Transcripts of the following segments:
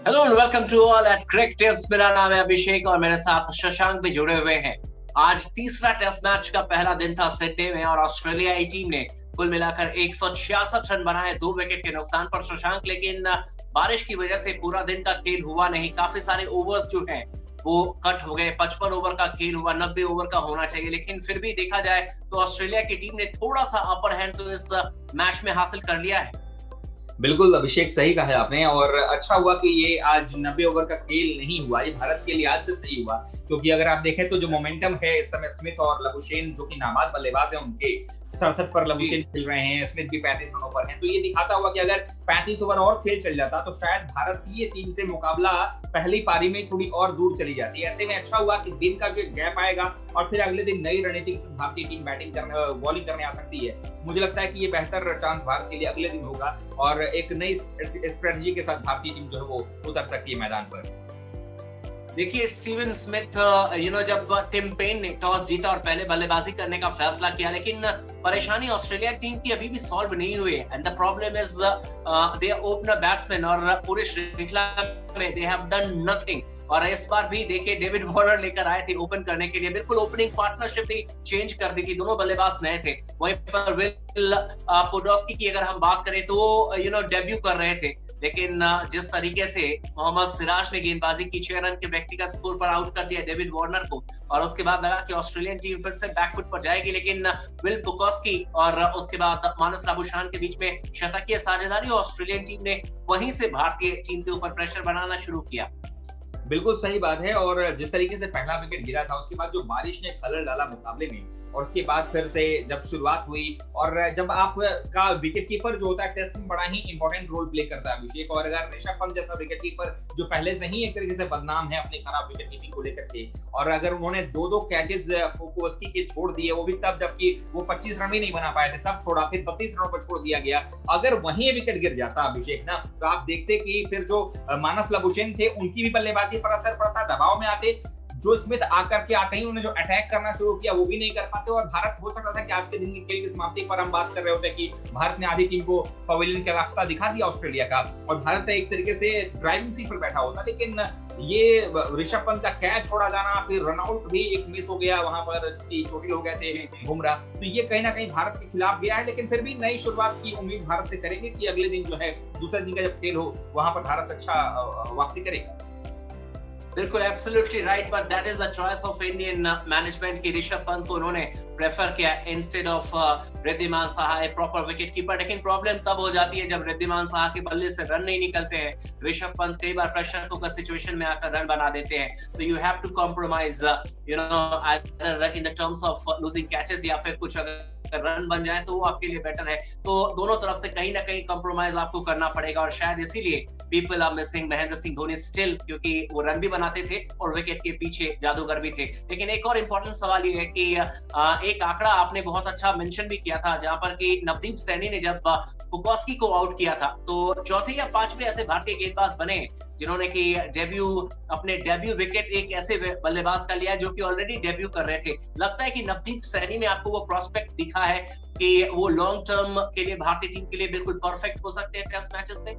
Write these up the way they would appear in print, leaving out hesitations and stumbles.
Hello and welcome to all at Crick Tips. मेरा नाम है अभिषेक और मेरे साथ शशांक भी जुड़े हुए हैं। आज तीसरा टेस्ट मैच का पहला दिन था सिडनी में और ऑस्ट्रेलियाई टीम ने कुल मिलाकर 166 रन बनाए 2 विकेट के नुकसान पर शशांक, लेकिन बारिश की वजह से पूरा दिन का खेल हुआ नहीं। काफी सारे ओवर्स जो हैं वो कट हो गए। 55 ओवर का खेल हुआ, 90 ओवर का होना चाहिए, लेकिन फिर भी देखा जाए तो ऑस्ट्रेलिया की टीम ने थोड़ा सा अपर हैंड तो इस मैच में हासिल कर लिया है। बिल्कुल अभिषेक, सही कहा है आपने। और अच्छा हुआ कि ये आज 90 ओवर का खेल नहीं हुआ। ये भारत के लिए आज से सही हुआ, क्योंकि अगर आप देखें तो जो मोमेंटम है इस समय स्मिथ और लबुशेन जो कि नाबाद बल्लेबाज हैं उनके 67 पर लबुशेन खेल रहे हैं, स्मिथ भी 35 रनों पर हैं। तो ये दिखाता हुआ कि अगर 35 ओवर और खेल चल जाता तो शायद भारत की ये टीम से मुकाबला पहली पारी में थोड़ी और दूर चली जाती। ऐसे में अच्छा हुआ कि दिन का जो गैप आएगा और फिर अगले दिन नई रणनीति के साथ भारतीय टीम बॉलिंग करने आ सकती है। मुझे लगता है कि ये बेहतर चांस भारत के लिए अगले दिन होगा और एक नई स्ट्रेटजी के साथ भारतीय टीम जो है वो उतर सकती है मैदान पर। देखिए, स्टीवन स्मिथ जब टिम पेन ने टॉस जीता और पहले बल्लेबाजी करने का फैसला किया, लेकिन परेशानी ऑस्ट्रेलिया टीम की अभी भी सॉल्व नहीं हुई है। And the problem is their opener batsman, और पूरे श्रृंखला में दे हैव डन नथिंग। और इस बार भी देखिए, डेविड वार्नर लेकर आए थे ओपन करने के लिए, बिल्कुल ओपनिंग पार्टनरशिप ही चेंज कर दी थी। दोनों बल्लेबाज नए थे। वहीं पर विल पोडोस्की की अगर हम बात करें तो डेब्यू कर रहे थे, लेकिन जिस तरीके से मोहम्मद सिराज ने गेंदबाजी की, 6 रन के व्यक्तिगत स्कोर पर आउट कर दिया डेविड वार्नर को, और उसके बाद लगा कि ऑस्ट्रेलियन टीम फिर से बैकफुट पर जाएगी, लेकिन विल पोडोस्की और उसके बाद मानस लाबुशान के बीच में शतकीय साझेदारी, ऑस्ट्रेलियन टीम ने वहीं से भारतीय टीम के ऊपर प्रेशर बनाना शुरू किया। बिल्कुल सही बात है। और जिस तरीके से पहला विकेट गिरा था उसके बाद जो बारिश ने खलल डाला मुकाबले में, और उसके बाद फिर से जब शुरुआत हुई, और जब आपका विकेट कीपर जो होता है टेस्ट में बड़ा ही इंपॉर्टेंट रोल प्ले करता है अभिषेक। और अगर ऋषभ पंत जैसा विकेट कीपर जो पहले से ही एक तरीके से बदनाम है अपनी खराब विकेट कीपिंग को लेकर के, और अगर उन्होंने दो कैचेस पोडोस्की के छोड़ दिए, वो भी तब जबकि वो 25 रन भी नहीं बना पाए थे, तब छोड़ा, फिर 32 रनों पर छोड़ दिया गया। अगर वहीं विकेट गिर जाता अभिषेक ना, तो आप देखते कि फिर जो मानस लाबुशेन थे उनकी भी बल्लेबाजी पर असर पड़ता, दबाव में आते। जो स्मिथ आकर के आते ही उन्होंने जो अटैक करना शुरू किया वो भी नहीं कर पाते, और भारत हो सकता था कि आज के दिन के खेल की समाप्ति पर हम बात कर रहे होते कि भारत ने आधी टीम को पवेलियन का रास्ता दिखा दिया ऑस्ट्रेलिया का, और भारत एक तरीके से ड्राइविंग सीट पर बैठा होता। लेकिन ये ऋषभ पंत का कैच छोड़ा जाना, फिर रनआउट भी एक मिस हो गया वहां पर, चोटिल हो गए थे बुमराह, तो ये कहीं ना कहीं भारत के खिलाफ गया है। लेकिन फिर भी नई शुरुआत की उम्मीद भारत से करेंगे कि अगले दिन जो है दूसरे दिन का जब खेल हो वहां पर भारत अच्छा वापसी करेगा। बिल्कुल, absolutely right, but that is the choice of Indian management की ऋषभ पंत को उन्होंने प्रेफर किया instead of Wriddhiman Saha, a proper wicket keeper. लेकिन प्रॉब्लम तब हो जाती है जब रिद्धिमान साहा के बल्ले से रन नहीं निकलते हैं। ऋषभ पंत कई बार प्रेशर कुकर सिचुएशन में आकर रन बना देते हैं, तो you have to compromise either in the terms of losing catches, या फिर कुछ अगर रन बन जाए तो वो आपके लिए बेटर है। तो दोनों तरफ से कहीं ना कहीं कॉम्प्रोमाइज आपको करना पड़ेगा, और शायद इसीलिए people are missing Mahendra Singh Dhoni still, क्योंकि वो रन भी बनाते थे और विकेट के पीछे जादूगर भी थे। लेकिन एक और इम्पोर्टेंट सवाल ये है कि एक आंकड़ा आपने बहुत अच्छा मेंशन भी किया था, जहां पर कि नवदीप सैनी ने जब पोडोस्की को आउट किया था, तो चौथे या पांचवें ऐसे भारतीय गेंदबाज बने जिन्होंने कि अपने डेब्यू विकेट एक ऐसे बल्लेबाज का लिया जो कि ऑलरेडी डेब्यू कर रहे थे। लगता है कि नवदीप सैनी में आपको वो प्रोस्पेक्ट दिखा है कि वो लॉन्ग टर्म के लिए भारतीय टीम के लिए बिल्कुल परफेक्ट हो सकते हैं टेस्ट मैचेस में?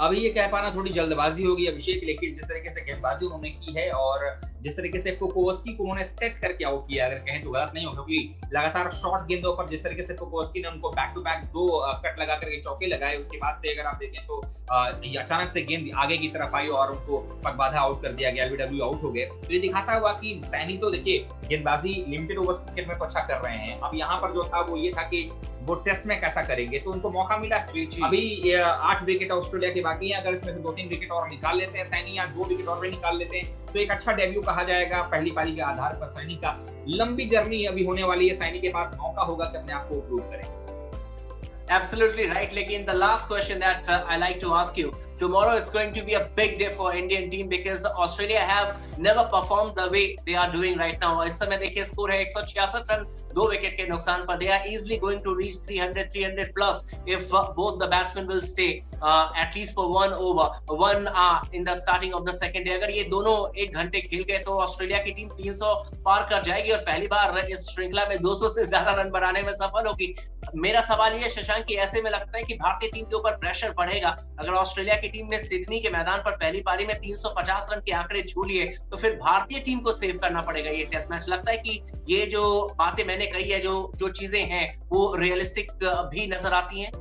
अभी ये कह पाना थोड़ी जल्दबाजी होगी अभिषेक, लेकिन जिस तरीके से गेंदबाजी उन्होंने की है और जिस तरीके से पोडोस्की को उन्होंने सेट करके आउट किया, अगर कहें तो गलत नहीं होगा, क्योंकि लगातार शॉर्ट गेंदों पर जिस तरीके से पोडोस्की ने उनको बैक टू बैक 2 कट लगा करके चौके लगाए, उसके बाद से अगर आप देखें तो अचानक से गेंद आगे की तरफ आई और उनको पगबाधा आउट कर दिया गया, एलबीडब्ल्यू आउट हो गए। तो ये दिखाता हुआ कि सैनी तो देखिए गेंदबाजी लिमिटेड ओवर्स क्रिकेट में तो अच्छा कर रहे हैं। अब यहाँ पर जो था वो ये था कि वो टेस्ट में कैसा करेंगे, तो उनको मौका मिला। अभी 8 विकेट ऑस्ट्रेलिया के बाकी हैं, अगर इसमें से 2-3 विकेट और निकाल लेते हैं सैनी, या 2 विकेट और भी निकाल लेते हैं, तो एक अच्छा डेब्यू कहा जाएगा पहली पारी के आधार पर। सैनी का लंबी जर्नी अभी होने वाली है, सैनी के पास मौका होगा कि अपने आप को प्रूव करें। Absolutely right. Lekin the last question that I like to ask you, tomorrow it's going to be a big day for Indian team because Australia have never performed the way they are doing right now. इस समय देखिए score है 166 run 2 wicket के नुकसान पर। They are easily going to reach 300 plus if both the batsmen will stay at least for one over, one in the starting of the second day. अगर ये दोनों 1 घंटे खेल गए तो ऑस्ट्रेलिया की टीम 300 पार कर जाएगी और पहली बार इस श्रृंखला में 200 से ज्यादा रन बनाने में सफल होगी। मेरा सवाल ये शशांक कि ऐसे में लगता है कि भारतीय टीम के ऊपर प्रेशर बढ़ेगा। अगर ऑस्ट्रेलिया की टीम ने सिडनी के मैदान पर पहली पारी में 350 रन के आंकड़े छू लिए तो फिर भारतीय टीम को सेव करना पड़ेगा ये टेस्ट मैच। लगता है कि ये जो बातें मैंने कही है, जो चीजें हैं वो रियलिस्टिक भी नजर आती हैं।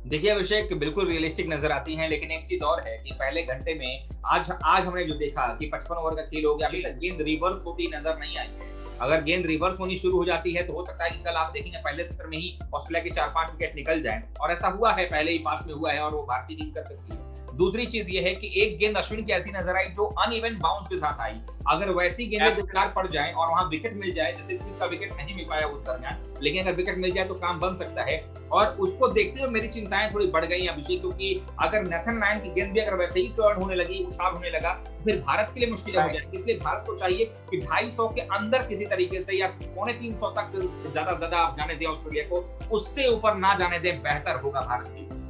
देखिए अभिषेक, बिल्कुल रियलिस्टिक नजर आती हैं, लेकिन एक चीज और है कि पहले घंटे में आज हमने जो देखा कि 55 ओवर का खेल हो गया, अभी तक गेंद रिवर्स होती नजर नहीं आई है। अगर गेंद रिवर्स होनी शुरू हो जाती है तो हो सकता है कि कल आप देखेंगे पहले सत्र में ही ऑस्ट्रेलिया के 4-5 विकेट निकल जाएं, और ऐसा हुआ है, पहले ही पास में हुआ है और वो भारतीय टीम कर सकती है। दूसरी चीज ये है कि एक गेंद अश्विन की ऐसी नजर आई जो अनइवन बाउंस के साथ आई। अगर वैसी गेंदें 2-4 पड़ जाएं और वहां विकेट मिल जाए, जैसे स्मिथ का विकेट नहीं मिल पाया उस दरमियान, लेकिन अगर विकेट मिल जाए तो काम बन सकता है। और उसको देखते हुए मेरी चिंताएं थोड़ी बढ़ गई अभिषेक, क्योंकि अगर नेथन लायन की गेंद भी अगर वैसे ही टर्न होने लगी, उछाल होने लगा, फिर भारत के लिए मुश्किल हो जाएगी। इसलिए भारत को चाहिए कि 250 के अंदर किसी तरीके से या 350 तक ज्यादा से ज्यादा आप जाने दें ऑस्ट्रेलिया को, उससे ऊपर ना जाने दें, बेहतर होगा भारत के लिए।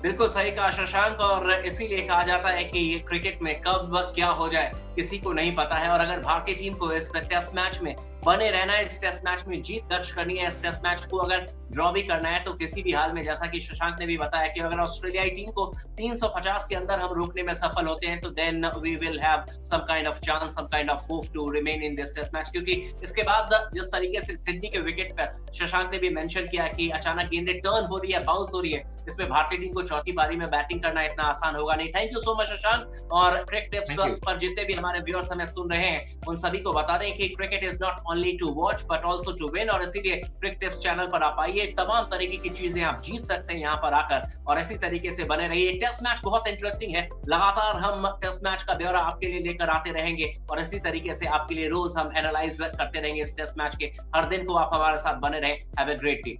बिल्कुल सही कहा शशांक, और इसीलिए कहा जाता है कि ये क्रिकेट में कब क्या हो जाए किसी को नहीं पता है। और अगर भारतीय टीम को इस टेस्ट मैच में बने रहना है, इस टेस्ट मैच में जीत दर्ज करनी है, इस टेस्ट मैच को अगर ड्रॉ भी करना है तो किसी भी हाल में, जैसा कि शशांक ने भी बताया कि अगर ऑस्ट्रेलियाई टीम को 350 के अंदर हम रोकने में सफल होते हैं तो then we will have some kind of chance, some kind of hope to remain in this test match. क्योंकि इसके बाद जिस तरीके से सिडनी के विकेट पर शशांक ने भी मेंशन किया कि अचानक गेंदें टर्न हो रही है, बाउंस हो रही है, इसमें भारतीय टीम को चौथी पारी में बैटिंग करना इतना आसान होगा नहीं। Thank you so much Shashank, और क्रिकेट टिप्स पर जितने भी हमारे व्यूअर्स हमें सुन रहे हैं उन सभी को बता दें कि cricket is not only to watch but also to win, और इसीलिए क्रिकेट टिप्स चैनल पर आप आइए, तमाम तरीके की चीजें आप जीत सकते हैं यहाँ पर आकर, और इसी तरीके से बने रहिए। टेस्ट मैच बहुत इंटरेस्टिंग है, लगातार हम टेस्ट मैच का ब्यौरा आपके लिए लेकर आते रहेंगे और इसी तरीके से आपके लिए रोज हम एनालाइज करते रहेंगे इस टेस्ट मैच के। हर दिन को आप हमारे साथ बने रहे। Have a great day.